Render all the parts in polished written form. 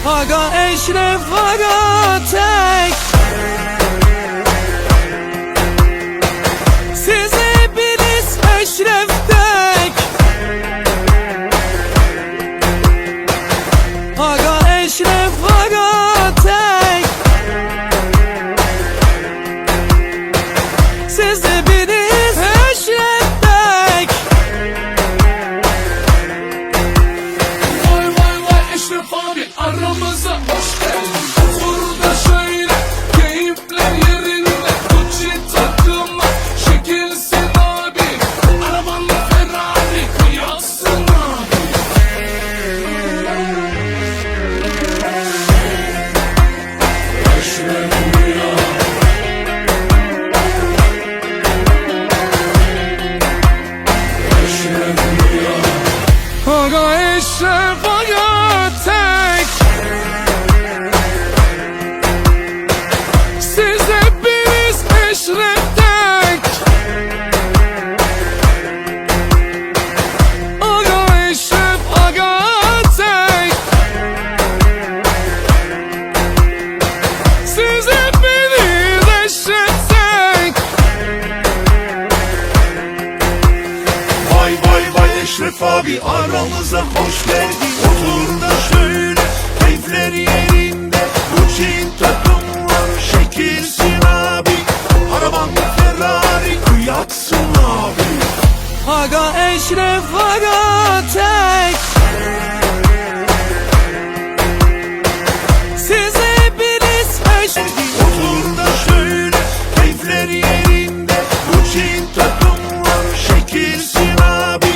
Aga Eşref aga tek, siz hepiniz Eşref tek. Aga Eşref aga tek, siz hepiniz Eşref tek. Vay vay vay Eşref abi aramıza hoş geldin. Burada şöyle keyifler yerinde, Gucci takımı şekilsin abi. Arabanla Ferrari kıyaksın abi. Eşref Rüya, Eşref Rüya. Aga Eşref aga tek, siz hepiniz Eşref tek. Aga Eşref aga tek, siz hepiniz Eşref tek. Vay vay vay Eşref abi aramıza hoş geldin. Otur da şöyle keyifler yerinde, Gucci takımlar şekilsin abi. Araban Ferrari kıyaksın abi. Aga Eşref aga tek, siz hepiniz Eşref. Otur da şöyle keyifler yerinde, Gucci takımlar şekilsin abi.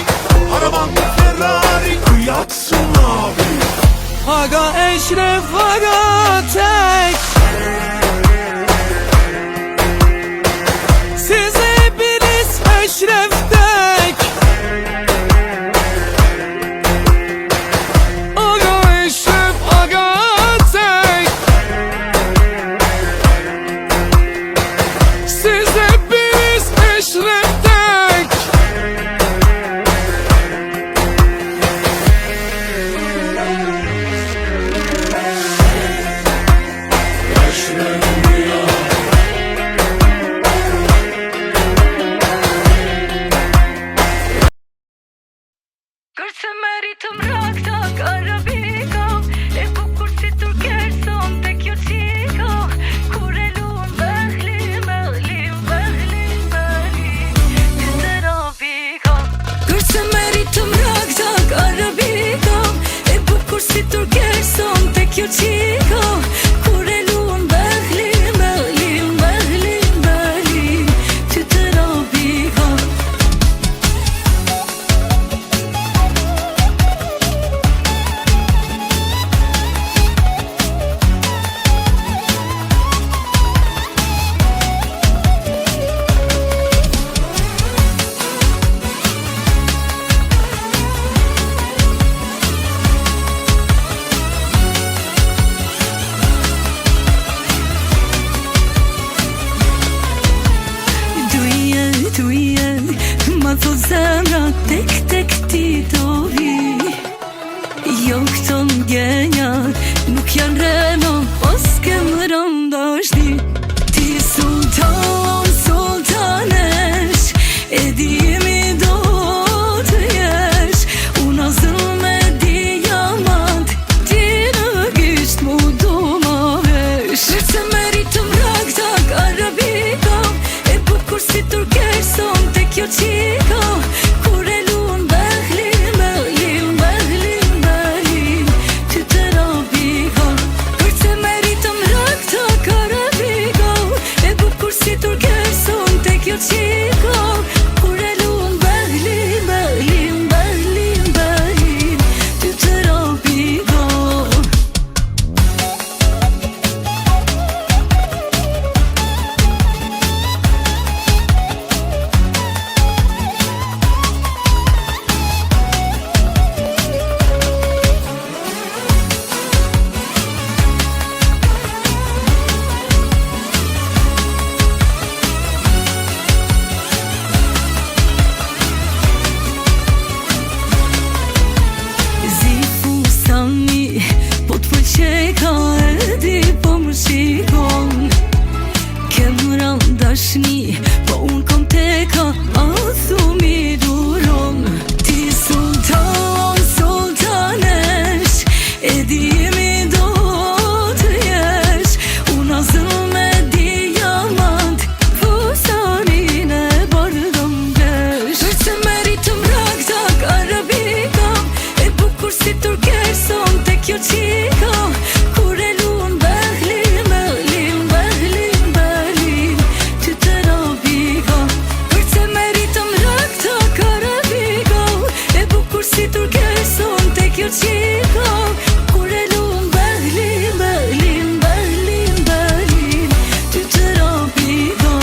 Araban Ferrari kıyaksın abi. Aga Eşref aga tek, siz hepiniz Eşref tek. Aga Eşref aga tek, siz hepiniz Eşref tek. Eşref Rüya, Kërse me ritëm rak-tak arabiko, e bukur si turkerson te kjo qiko. Kur e luan behlim, behlim, behlim, behlim, ty të robiko. Kërse me ritëm rak-tak arabiko, e bukur si turkerson te kjo qiko. Kur e luan behlim, behlim, behlim, behlim, ty të robiko. Duje, ma thot zemra tek tek ti do vi. Jo këto ngjenja nuk janë reno, os ke më rëndashti. Ti sultan, sultanesh, e dimi do të jesh. Unë azën me diamant, ti në gisht mu do ma vesh. Kërse me ritëm rak-tak arabiko, e bukur si turkerson te kjo qiko. Kur e luan behlim, behlim, behlim, behlim, ty të robiko. Kërse me ritëm rak-tak arabiko, e bukur si turkerson mi do të jesh. Unë zëllë me diamant, fusarin e bardhëm blesh. Për se meritëm raktak arabika, e bukur si turkeson te kjo qika. Kur e luan behlin, behlin, behlin, behlin, ty të rabika. Për se meritëm raktak arabika, e bukur si turkeson te kjo qika. Kur e luan behlin, behlin, behlin, behlin, ty të rabika.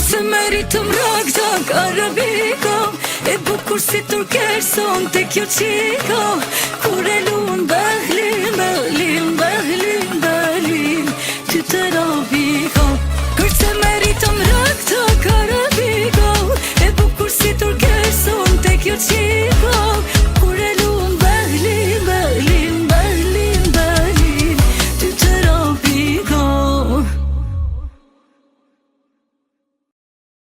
Se meritëm raktak arabika, e bukur si turkeson te kjo qika. Kur e luan behlin, behlin,